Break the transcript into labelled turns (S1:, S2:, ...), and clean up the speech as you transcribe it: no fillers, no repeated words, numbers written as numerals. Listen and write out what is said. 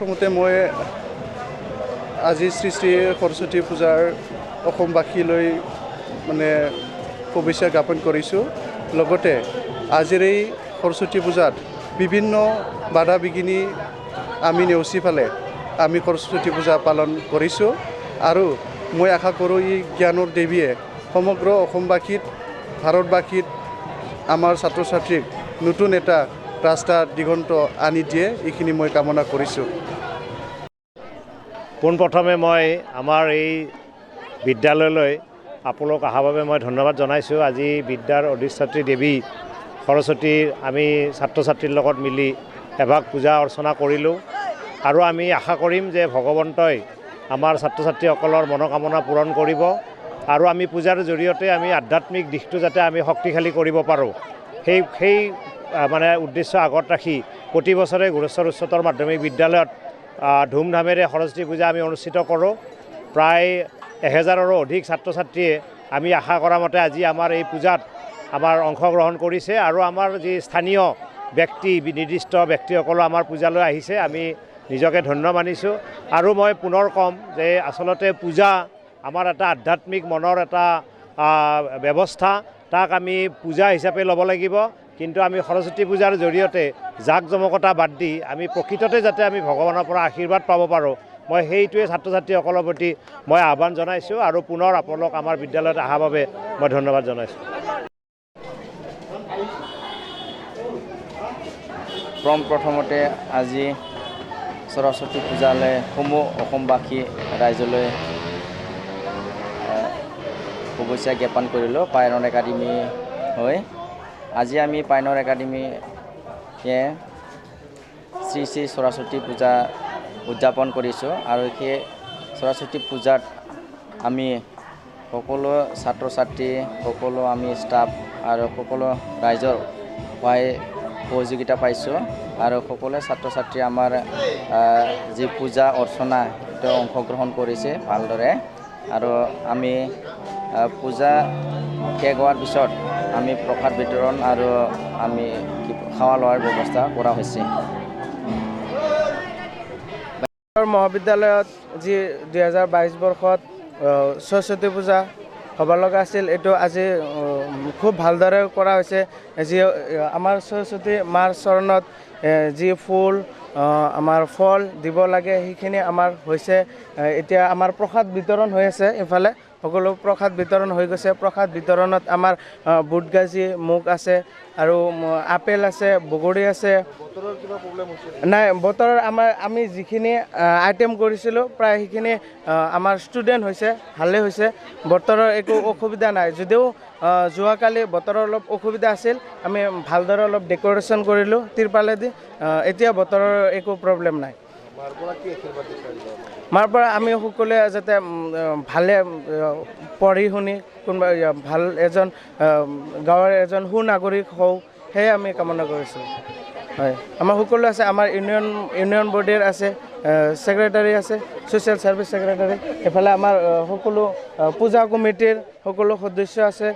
S1: প্ৰথমতে মই আজি শ্ৰী শ্ৰী সৰস্বতী পূজাৰ অসমবাসীলৈ মানে শুভেচ্ছা জ্ঞাপন কৰিছোঁ। লগতে আজিৰ এই সৰস্বতী পূজাত বিভিন্ন বাধা বিঘিনি আমি নেওচি ফালে আমি সৰস্বতী পূজা পালন কৰিছোঁ আৰু মই আশা কৰোঁ এই জ্ঞানৰ দেৱীয়ে সমগ্ৰ অসমবাসীত ভাৰতবাসীত আমাৰ ছাত্ৰ ছাত্ৰীক নতুন এটা ৰাস্তা দিগন্ত আনি দিয়ে, এইখিনি মই কামনা কৰিছোঁ।
S2: পোনপ্ৰথমে মই আমাৰ এই বিদ্যালয়লৈ আপোনালোক অহাৰ বাবে মই ধন্যবাদ জনাইছোঁ। আজি বিদ্যাৰ অধিষ্ঠাত্ৰী দেৱী সৰস্বতীৰ আমি ছাত্ৰ ছাত্ৰীৰ লগত মিলি এভাগ পূজা অৰ্চনা কৰিলোঁ আৰু আমি আশা কৰিম যে ভগৱন্তই আমাৰ ছাত্ৰ ছাত্ৰীসকলৰ মনোকামনা পূৰণ কৰিব আৰু আমি পূজাৰ জৰিয়তে আমি আধ্যাত্মিক দিশটো যাতে আমি শক্তিশালী কৰিব পাৰোঁ, সেই মানে উদ্দেশ্য আগত ৰাখি প্ৰতি বছৰে গুৰেশ্বৰ উচ্চতৰ মাধ্যমিক বিদ্যালয়ত ধুমধামেৰে সৰস্বতী পূজা আমি অনুষ্ঠিত কৰোঁ। প্ৰায় 1000ৰো অধিক ছাত্ৰ ছাত্ৰীয়ে আমি আশা কৰা মতে আজি আমাৰ এই পূজাত আমাৰ অংশগ্ৰহণ কৰিছে আৰু আমাৰ যি স্থানীয় ব্যক্তি নিৰ্দিষ্ট ব্যক্তিসকলো আমাৰ পূজালৈ আহিছে, আমি নিজকে ধন্য মানিছোঁ। আৰু মই পুনৰ ক'ম যে আচলতে পূজা আমাৰ এটা আধ্যাত্মিক মনৰ এটা ব্যৱস্থা, তাক আমি পূজা হিচাপে ল'ব লাগিব। কিন্তু আমি সৰস্বতী পূজাৰ জৰিয়তে জাক জমকতা বাদ দি আমি প্ৰকৃততে যাতে আমি ভগৱানৰ পৰা আশীৰ্বাদ পাব পাৰোঁ, মই সেইটোৱে ছাত্ৰ ছাত্ৰীসকলৰ প্ৰতি মই আহ্বান জনাইছোঁ আৰু পুনৰ আপোনালোক আমাৰ বিদ্যালয়ত অহাৰ বাবে মই ধন্যবাদ জনাইছোঁ।
S3: প্ৰথমতে আজি সৰস্বতী পূজালৈ সমূহ অসমবাসী ৰাইজলৈ শুভেচ্ছা জ্ঞাপন কৰিলোঁ পাইনৰ একাডেমি হৈ। আজি আমি পাইনৰ একাডেমিয়ে শ্ৰী শ্ৰী সৰস্বতী পূজা উদযাপন কৰিছোঁ আৰু সেই সৰস্বতী পূজাত আমি সকলো ছাত্ৰ ছাত্ৰী, সকলো আমি ষ্টাফ আৰু সকলো ৰাইজৰ সহযোগিতা পাইছোঁ আৰু সকলো ছাত্ৰ ছাত্ৰী আমাৰ যি পূজা অৰ্চনা সেইটো অংশগ্ৰহণ কৰিছে ভালদৰে। আৰু আমি পূজা শেষ হোৱাৰ পিছত আমি প্ৰসাদ বিতৰণ আৰু আমি খোৱা লোৱাৰ ব্যৱস্থা কৰা হৈছে।
S4: মহাবিদ্যালয়ত যি 2022 বৰ্ষত সৰস্বতী পূজা হ'ব লগা আছিল, এইটো আজি খুব ভালদৰে কৰা হৈছে। যি আমাৰ সৰস্বতী মাৰ চৰণত যি ফুল আমাৰ ফল দিব লাগে সেইখিনি আমাৰ হৈছে। এতিয়া আমাৰ প্ৰসাদ বিতৰণ হৈ আছে, ইফালে সকলো প্ৰসাদ বিতৰণ হৈ গৈছে। প্ৰসাদ বিতৰণত আমাৰ বুট গাজি, মুগ আছে আৰু আপেল আছে, বগৰী আছে।
S1: বতৰৰ কিবা প্ৰব্লেম হৈছে
S4: নাই, বতৰৰ আমি যিখিনি আইটেম কৰিছিলোঁ প্ৰায় সেইখিনি আমাৰ ষ্টুডেণ্ট হৈছে, ভালেই হৈছে। বতৰৰ একো অসুবিধা নাই, যদিও যোৱাকালি বতৰৰ অলপ অসুবিধা আছিল। আমি ভালদৰে অলপ ডেক'ৰেশ্যন কৰিলোঁ তিৰপালেদি। এতিয়া বতৰৰ একো প্ৰব্লেম নাই। মাৰ পৰা আমি সকলোৱে যাতে ভালে পঢ়ি শুনি কোনোবা ভাল এজন গাঁৱৰ এজন সুনাগৰিক হওঁ, সেয়ে আমি কামনা কৰিছোঁ। হয়, আমাৰ সকলো আছে। আমাৰ ইউনিয়ন বডিৰ আছে, ছেক্ৰেটাৰী আছে, ছ'চিয়েল ছাৰ্ভিচ ছেক্ৰেটাৰী। এইফালে আমাৰ সকলো পূজা কমিটিৰ সকলো সদস্য আছে।